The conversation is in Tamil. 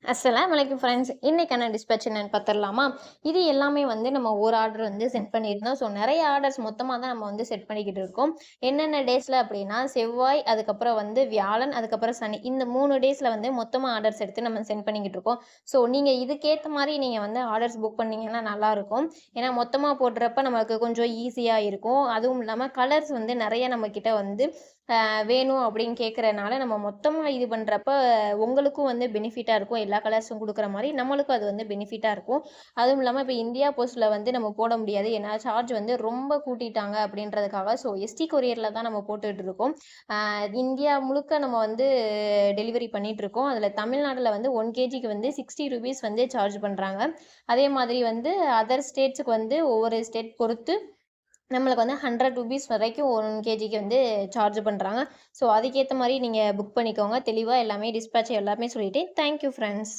அஸ்ஸலாமு அலைக்கும் ஃப்ரெண்ட்ஸ். இன்னைக்கான டிஸ்பேட்ச் என்னன்னு பார்த்துடலாமா? இது எல்லாமே வந்து நம்ம ஒரு ஆர்டர் வந்து சென்ட் பண்ணியிருந்தோம். ஸோ நெறைய ஆர்டர்ஸ் மொத்தமா தான் நம்ம வந்து செட் பண்ணிக்கிட்டு இருக்கோம். என்னென்ன டேஸ்ல அப்படின்னா, செவ்வாய், அதுக்கப்புறம் வந்து வியாழன், அதுக்கப்புறம் சனி. இந்த 3 டேஸ்ல வந்து மொத்தமா ஆர்டர்ஸ் எடுத்து நம்ம சென்ட் பண்ணிக்கிட்டு இருக்கோம். ஸோ நீங்க இதுக்கேத்த மாரி நீங்க வந்து ஆர்டர்ஸ் புக் பண்ணீங்கன்னா நல்லாருக்கும். ஏன்னா மொத்தமா போடுறப்ப நமக்கு கொஞ்சம் ஈஸியா இருக்கும். அதுவும் இல்லாம கலர்ஸ் வந்து நெறைய நம்மகிட்ட வந்து வேணும் அப்படின்னு கேட்கறனால, நம்ம மொத்தமா இது பண்றப்ப உங்களுக்கும் வந்து பெனிஃபிட்டா இருக்கும். எல்லா கலர்ஸும் குடுக்குற மாரி, நம்மளுக்கும் அது வந்து பெனிஃபிட்டா இருக்கும். அதுவும் இல்லாம இப்ப இந்தியா போஸ்ட்ல வந்து நம்ம போட முடியாது. ஏன்னா சார்ஜ் வந்து ரொம்ப கூட்டிட்டாங்க அப்படின்றதுக்காக. ஸோ எஸ்டி கொரியர்ல தான் நம்ம போட்டுட்டு இருக்கோம். இந்தியா முழுக்க நம்ம வந்து டெலிவரி பண்ணிட்டு இருக்கோம். அதுல தமிழ்நாடுல வந்து 1 கேஜிக்கு வந்து ₹60 வந்து சார்ஜ் பண்றாங்க. அதே மாதிரி வந்து அதர் ஸ்டேட்ஸ்க்கு வந்து ஒவ்வொரு ஸ்டேட் பொறுத்து நம்மளுக்கு வந்து ₹100 வரைக்கும் 1 கேஜிக்கு வந்து சார்ஜ் பண்றாங்க. ஸோ அதுக்கேத்த மாரி நீங்க புக் பண்ணிக்கோங்க. தெளிவா எல்லாமே டிஸ்பேட்ச் எல்லாமே சொல்லிட்டேன். Thank you friends.